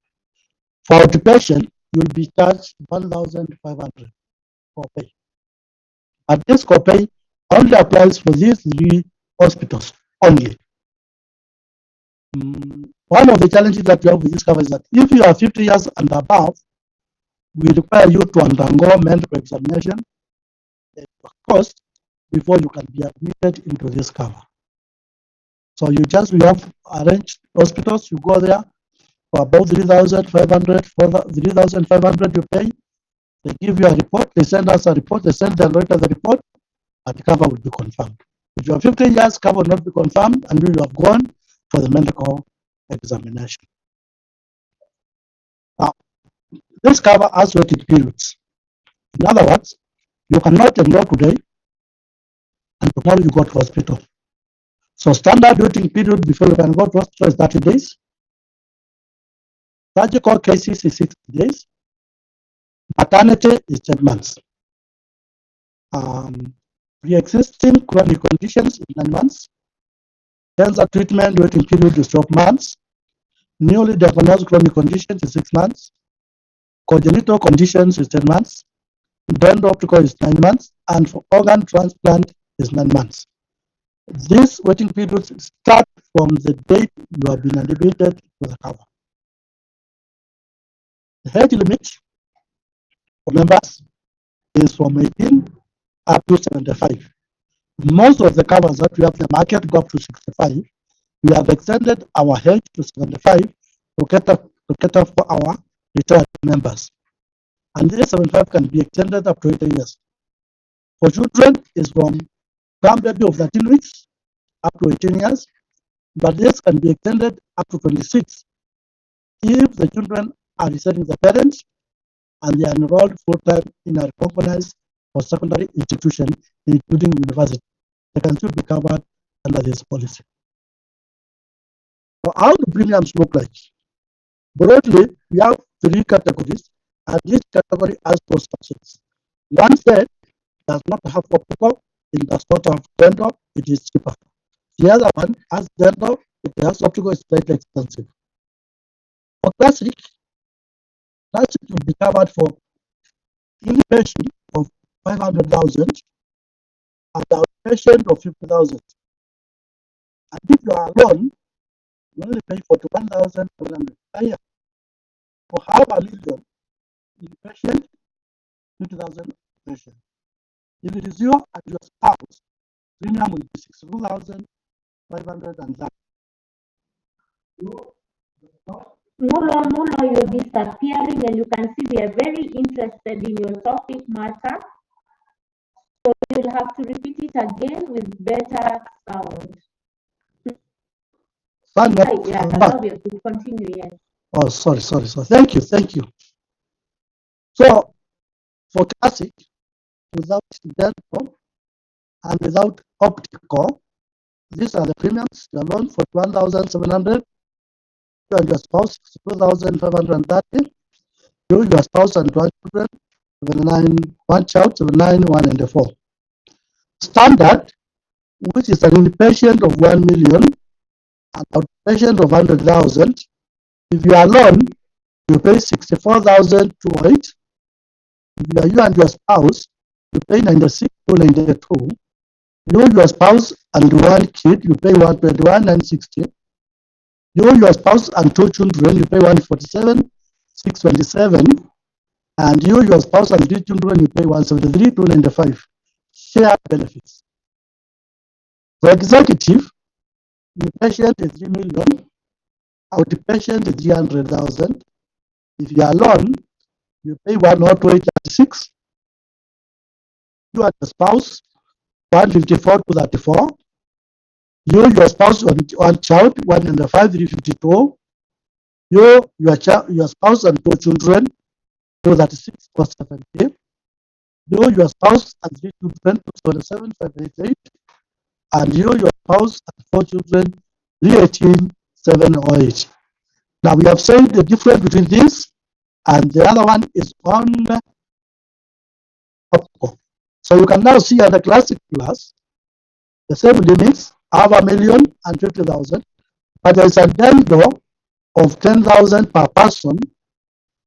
for outpatient, you will be charged 1,500 copay. But this copay only applies for these 3 hospitals only. One of the challenges that we have with this cover is that if you are 50 years and above, we require you to undergo medical examination at cost before you can be admitted into this cover. So we have arranged hospitals, you go there for about 3,500, for 3,500 you pay, they give you a report, they send us a report, they send the writer the report, and the cover will be confirmed. If you are 50 years, cover will not be confirmed until you have gone for the medical examination. Now, this cover has waiting periods. In other words, you cannot enroll today and tomorrow you go to hospital. So standard waiting period before you can go to hospital is 30 days. Surgical cases is 60 days. Maternity is 10 months. Pre-existing chronic conditions is 9 months. Cancer treatment waiting period is 12 months. Newly diagnosed chronic conditions is 6 months. Congenital conditions is 10 months. Dental optical is 9 months. And for organ transplant is 9 months. This waiting period starts from the date you have been admitted to the cover. The age limit for members is from 18 up to 75. Most of the covers that we have in the market go up to 65. We have extended our age to 75 to cater for our retired members. And this 75 can be extended up to 80 years. For children, is from term baby of 13 weeks up to 18 years, but this can be extended up to 26 if the children are residing with the parents and they are enrolled full-time in a recognized post-secondary institution, including university. They can still be covered under this policy. So how do premiums look like? Broadly, we have 3 categories, and each category has 2 subsets. One set does not have optical, it does not have dental, it is cheaper. The other one has dental, it has optical, it's slightly expensive. For classic will be covered for inpatient of 500,000 and outpatient of 50,000. And if you are alone, you only pay 41,700 a year. For half a million inpatient, 50,000 patient. If it is you and your spouse, premium will be 62,530. Mulo, you're disappearing, and you can see we are very interested in your topic matter. So you'll have to repeat it again with better sound. Yeah, allow you to continue, yes. Oh, sorry. Thank you. So, for classic, without dental and without optical, these are the premiums. Your loan for 1,700. You and your spouse 2,530. You, your spouse and 12 children, 79, 1 child, 79, 1 and 4. Standard, which is an inpatient of 1 million, an outpatient of 100,000. If you are alone, you pay 64,208. If you and your spouse, you pay 96,292. You, your spouse and 1 kid, you pay 121,960. You, your spouse and 2 children, you pay 147,627. And you, your spouse and 3 children, you pay 173,295. Share benefits. For executive, inpatient is 3 million, outpatient is 300,000. If you are alone, you pay 102,836. You and your spouse 154,234. You, your spouse, 1 child, 105,352. You, your spouse and 2 children, 236,470. You, your spouse and 3 children, 277,588. And you, your spouse and 4 children, 318,708. Now we have said the difference between this and the other one is on optical. So you can now see at the classic class, the same limits, half a million and 50,000, but there is a dental of 10,000 per person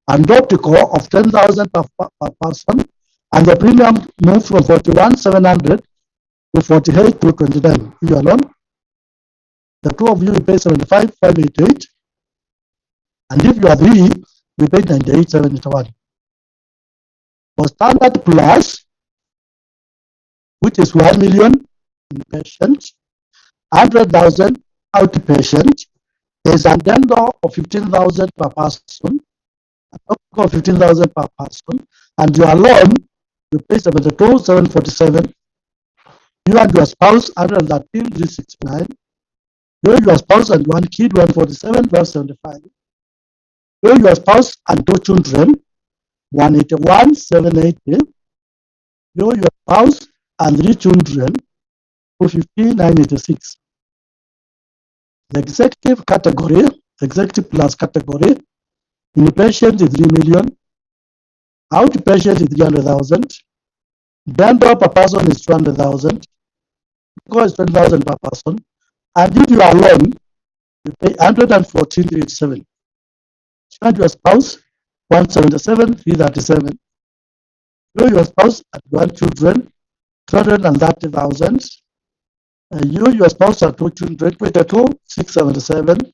and optical of 10,000 per person, and the premium moves from 41,700 to 48,229. If you are alone, the 2 of you pay 75,588, and if you are 3, you pay 98,781. For standard plus, which is 1 million inpatient, 100,000 outpatient, is a dental of 15,000 per person, of 15,000 per person, and you are alone, you pay 72,747. You and your spouse 113,369. You, your spouse and 1 kid 147,575. You, your spouse and 2 children 181,780. You, your spouse and 3 children to 15,986. The executive category, executive plus category, inpatient is 3 million, outpatient is 300,000, dental per person is 200,000, because 20,000 per person, and if you are alone, you pay 114,387. Spend your spouse 177,337. You your spouse at 1 children 230,000. You your spouse at 2 children 22,677.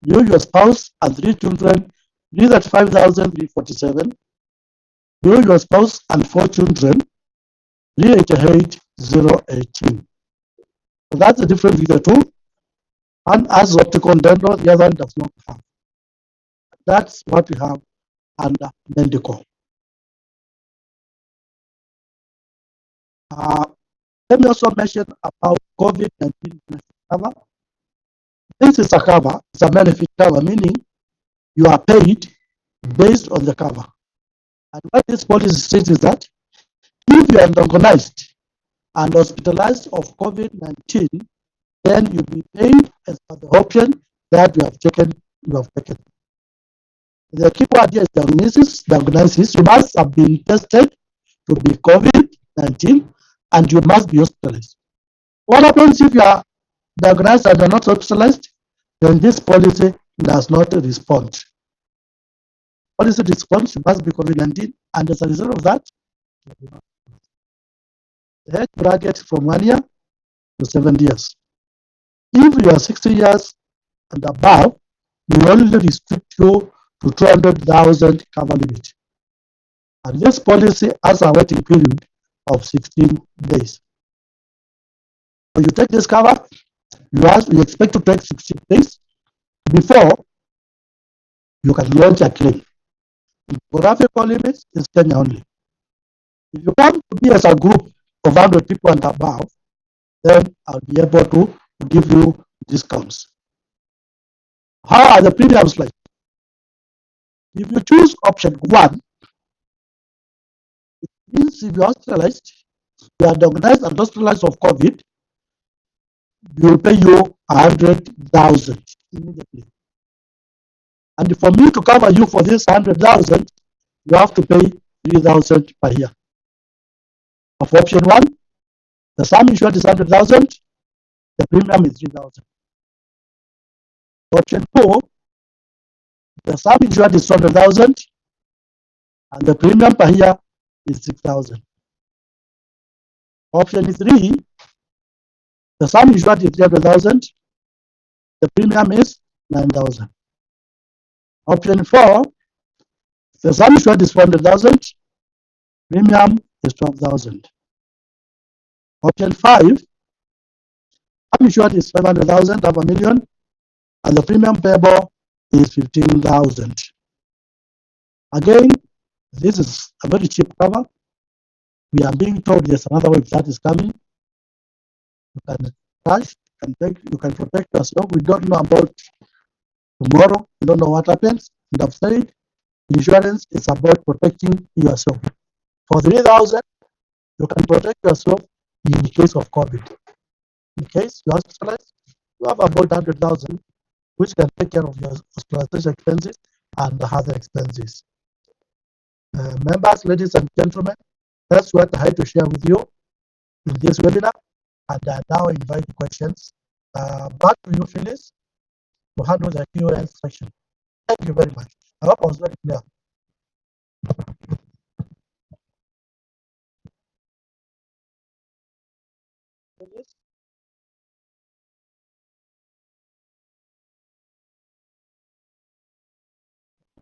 You your spouse and 3 children 335,347. You your spouse and 4 children 388,018. So that's the difference with the two. One has optical dental, the other one does not have. That's what we have under medical. Let me also mention about COVID-19 cover. This is a cover, it's a benefit cover, meaning you are paid based on the cover. And what this policy states is that if you are diagnosed and hospitalized of COVID-19, then you'll be paid as per the option that you have taken. The key word here is diagnosis. You must have been tested to be COVID-19 and you must be hospitalized. What happens if you are diagnosed and you are not hospitalized? Then this policy does not respond. Policy response must be COVID-19, and as a result of that, the age bracket from 1 year to 7 years. If you are 60 years and above, we only restrict you to 200,000 cover limit. And this policy has a waiting period of 16 days. When you take this cover, you expect to take 16 days before you can launch a claim. Geographical limits is Kenya only. If you come to me as a group of 100 people and above, then I'll be able to give you discounts. How are the premiums like? If you choose option 1, it means if you're hospitalized, you are diagnosed and hospitalized of COVID, you will pay you 100,000 immediately. And for me to cover you for this 100,000, you have to pay 3,000 per year. Of option 1, the sum insured is 100,000, the premium is 3,000. Option 2, the sum insured is 200,000, and the premium per year is 6,000. Option 3, the sum insured is 300,000, the premium is 9,000. Option 4, the sum insured is 400,000, premium is 12,000. Option 5, sum insured is 500,000, half a million, and the premium payable is 15,000. Again, this is a very cheap cover. We are being told there's another wave that is coming. You can crash, you can protect yourself. We don't know about tomorrow. We don't know what happens. And I've said insurance is about protecting yourself. For 3,000, you can protect yourself in case of COVID. In case you're hospitalized, you have about 100,000, which can take care of your hospitalization expenses and the other expenses. Members, ladies and gentlemen, that's what I had to share with you in this webinar, and I now invite questions. Back to you, Phyllis, to handle the Q&A section. Thank you very much. I hope I was very clear.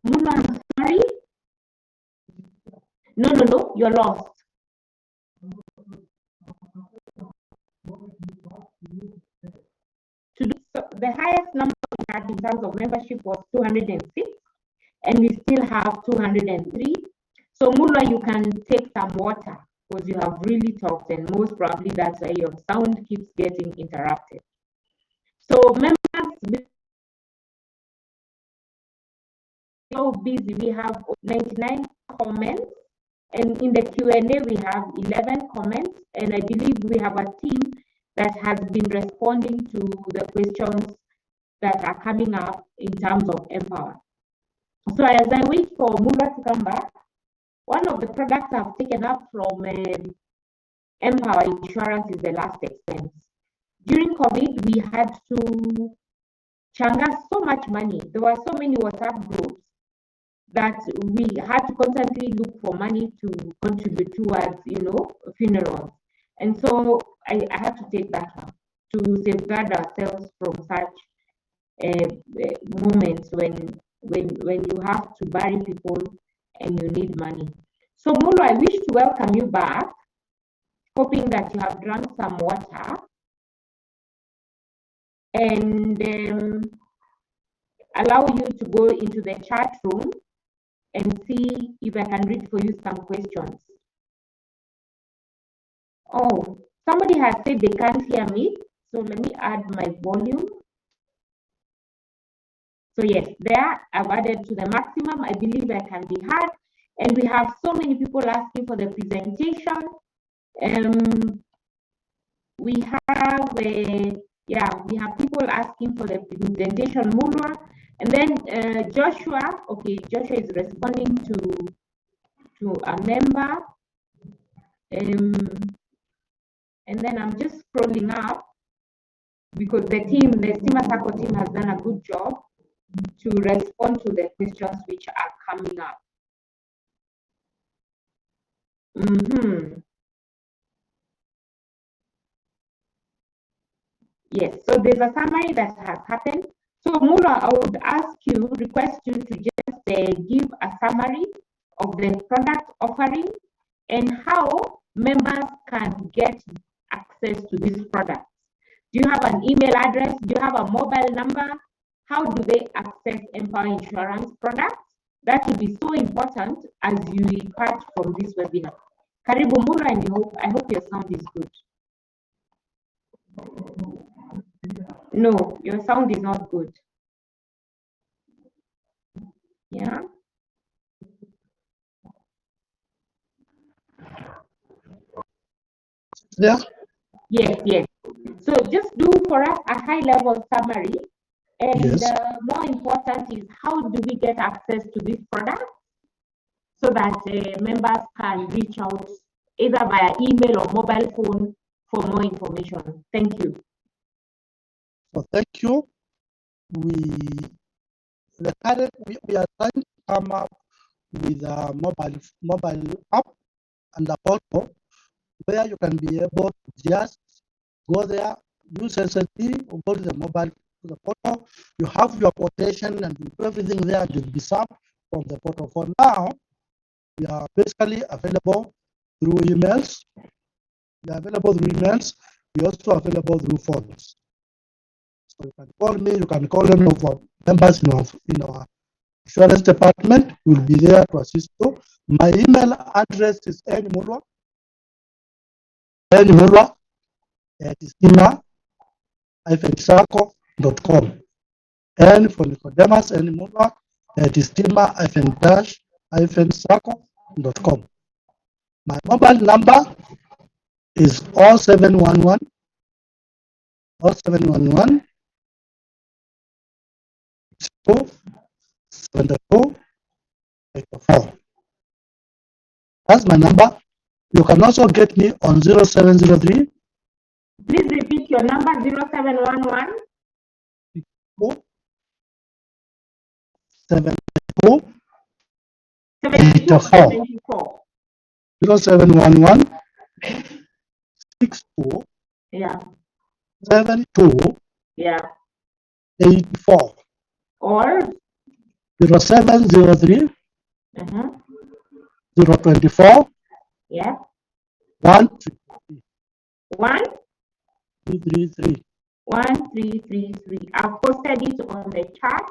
Mula, I'm sorry. No, you're lost. The highest number we had in terms of membership was 206, and we still have 203. So Mula, you can take some water because you have really talked, and most probably that's why your sound keeps getting interrupted. So members, so busy, we have 99 comments, and in the Q&A we have 11 comments, and I believe we have a team that has been responding to the questions that are coming up in terms of M-Pawa. So as I wait for Mulwa to come back, one of the products I've taken up from M-Pawa Insurance is the last expense. During COVID, we had to changa so much money. There were so many WhatsApp groups that we had to constantly look for money to contribute towards, funerals. And so I had to take that one to safeguard ourselves from such moments when you have to bury people and you need money. So Mulu, I wish to welcome you back, hoping that you have drunk some water and allow you to go into the chat room and see if I can read for you some questions. Oh, somebody has said they can't hear me, so let me add my volume. So yes, there I've added to the maximum. I believe I can be heard. And we have so many people asking for the presentation. We have people asking for the presentation, Mulwa. And then Joshua is responding to a member. And then I'm just scrolling up because the Stima Circle team has done a good job to respond to the questions which are coming up. Yes, so there's a summary that has happened. So Mula, I would request you to just give a summary of the product offering and how members can get access to these products. Do you have an email address? Do you have a mobile number? How do they access M-Pawa Insurance products? That will be so important as you depart from this webinar. Karibu Mula, and I hope your sound is good. No, your sound is not good. Yeah. Yeah. Yes. So just do for us a high-level summary. And Yes. More important is how do we get access to this product so that members can reach out either via email or mobile phone for more information. Thank you. So thank you. We are trying to come up with a mobile app and a portal where you can be able to just go there, use SSD, or go to the portal. You have your quotation and you do everything there, and you'll be served from the portal. For now, we are basically available through emails. We are available through emails. We are also available through phones. So you can call me, you can call any of our members in our insurance department. We'll be there to assist you. My email address is nmulwa at stima-circle.com. And for Nicodemus Mulwa at stima-circle.com. My mobile number is 0711 72 84. That's my number. You can also get me on 0703. Please repeat your number, 0711 74 74. 0711 62 Yeah. 72 Yeah. 84 Or 0703 024 yeah. 1333. 1333. I've posted it on the chat.